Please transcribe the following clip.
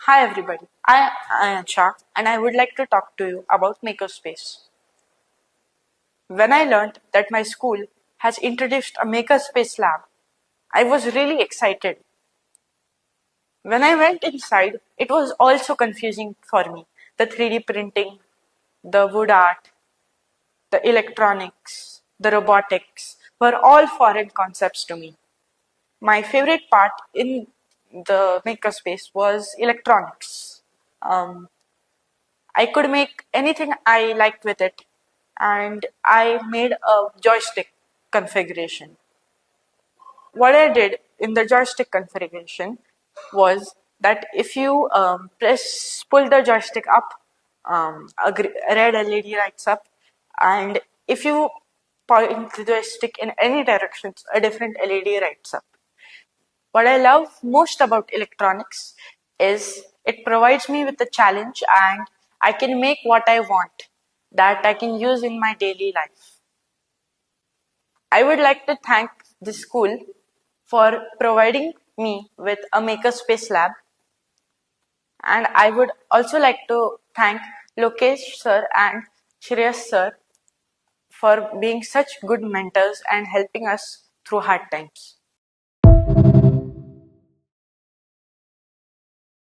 Hi everybody, I am Ayaan Shah and I would like to talk to you about Makerspace. When I learned that my school has introduced a Makerspace lab, I was really excited. When I went inside, it was also confusing for me. The 3D printing, the wood art, the electronics, the robotics were all foreign concepts to me. My favorite part in the Makerspace was electronics. Um, I could make anything I liked with it, and I made a joystick configuration. What I did in the joystick configuration was that if you pull the joystick up, a red LED lights up, and if you point the joystick in any directions, a different LED lights up. What I love most about electronics is it provides me with a challenge and I can make what I want that I can use in my daily life. I would like to thank the school for providing me with a makerspace lab, and I would also like to thank Lokesh sir and Shreyas sir for being such good mentors and helping us through hard times.